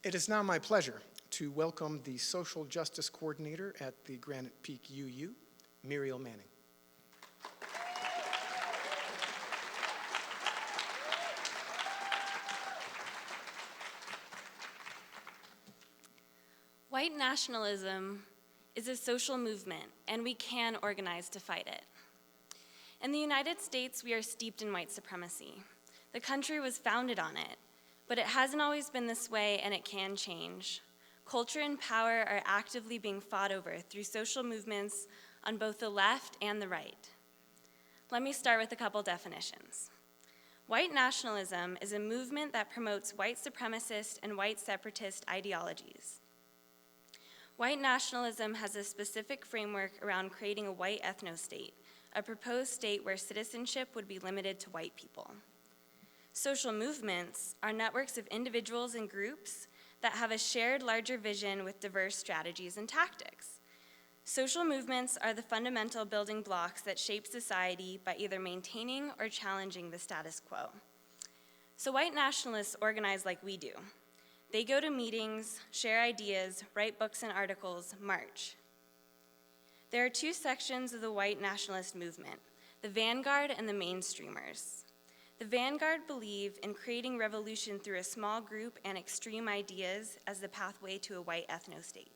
It is now my pleasure to welcome the Social Justice Coordinator at the Granite Peak UU, Miriel Manning. White nationalism is a social movement, and we can organize to fight it. In the United States, we are steeped in white supremacy. The country was founded on it, but it hasn't always been this way, and it can change. Culture and power are actively being fought over through social movements on both the left and the right. Let me start with a couple definitions. White nationalism is a movement that promotes white supremacist and white separatist ideologies. White nationalism has a specific framework around creating a white ethno-state, a proposed state where citizenship would be limited to white people. Social movements are networks of individuals and groups that have a shared larger vision with diverse strategies and tactics. Social movements are the fundamental building blocks that shape society by either maintaining or challenging the status quo. So white nationalists organize like we do. They go to meetings, share ideas, write books and articles, march. There are two sections of the white nationalist movement, the Vanguard and the mainstreamers. The Vanguard believe in creating revolution through a small group and extreme ideas as the pathway to a white ethno-state.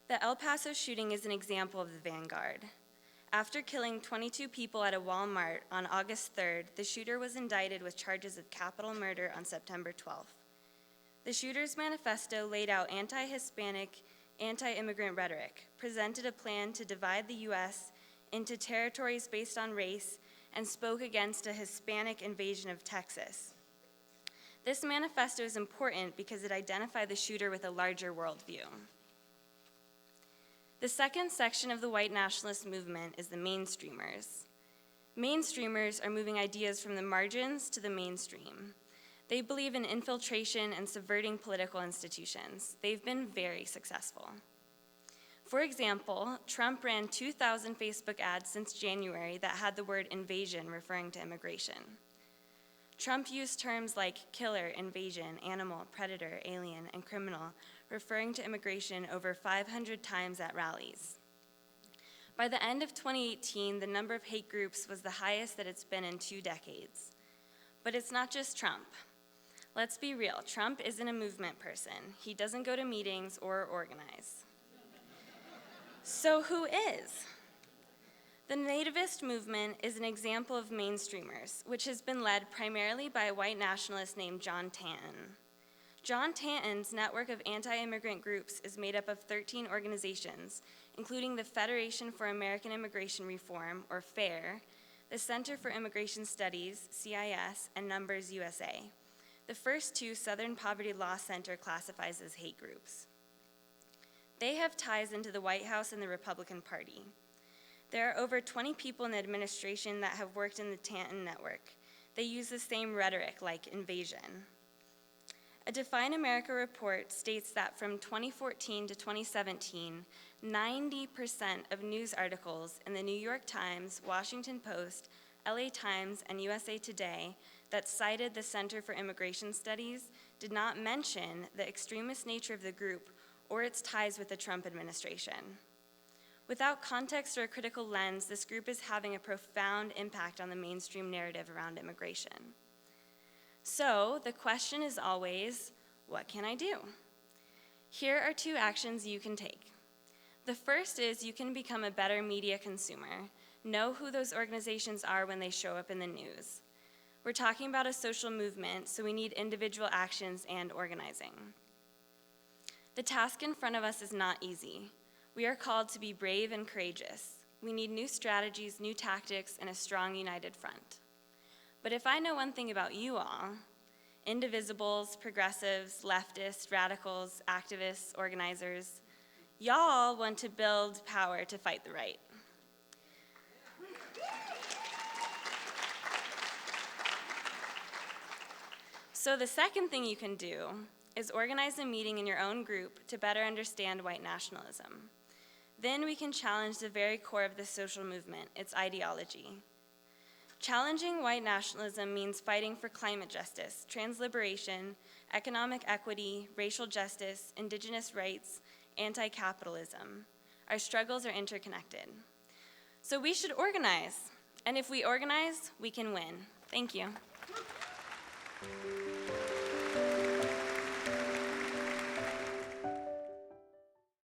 The El Paso shooting is an example of the Vanguard. After killing 22 people at a Walmart on August 3rd, the shooter was indicted with charges of capital murder on September 12th. The shooter's manifesto laid out anti-Hispanic, anti-immigrant rhetoric, presented a plan to divide the U.S. into territories based on race, and spoke against a Hispanic invasion of Texas. This manifesto is important because it identified the shooter with a larger worldview. The second section of the white nationalist movement is the mainstreamers. Mainstreamers are moving ideas from the margins to the mainstream. They believe in infiltration and subverting political institutions. They've been very successful. For example, Trump ran 2,000 Facebook ads since January that had the word invasion referring to immigration. Trump used terms like killer, invasion, animal, predator, alien, and criminal, referring to immigration over 500 times at rallies. By the end of 2018, the number of hate groups was the highest that it's been in 2 decades. But it's not just Trump. Let's be real, Trump isn't a movement person. He doesn't go to meetings or organize. So who is? The Nativist Movement is an example of mainstreamers, which has been led primarily by a white nationalist named John Tanton. John Tanton's network of anti-immigrant groups is made up of 13 organizations, including the Federation for American Immigration Reform, or FAIR, the Center for Immigration Studies, CIS, and Numbers USA. The first two, Southern Poverty Law Center classifies as hate groups. They have ties into the White House and the Republican Party. There are over 20 people in the administration that have worked in the Tanton network. They use the same rhetoric, like invasion. A Define America report states that from 2014 to 2017, 90% of news articles in the New York Times, Washington Post, LA Times, and USA Today that cited the Center for Immigration Studies did not mention the extremist nature of the group or its ties with the Trump administration. Without context or a critical lens, this group is having a profound impact on the mainstream narrative around immigration. So the question is always, what can I do? Here are 2 actions you can take. The first is you can become a better media consumer. Know who those organizations are when they show up in the news. We're talking about a social movement, so we need individual actions and organizing. The task in front of us is not easy. We are called to be brave and courageous. We need new strategies, new tactics, and a strong, united front. But if I know one thing about you all, indivisibles, progressives, leftists, radicals, activists, organizers, y'all want to build power to fight the right. So the second thing you can do is organize a meeting in your own group to better understand white nationalism. Then we can challenge the very core of this social movement, its ideology. Challenging white nationalism means fighting for climate justice, trans liberation, economic equity, racial justice, indigenous rights, anti-capitalism. Our struggles are interconnected. So we should organize, and if we organize, we can win. Thank you.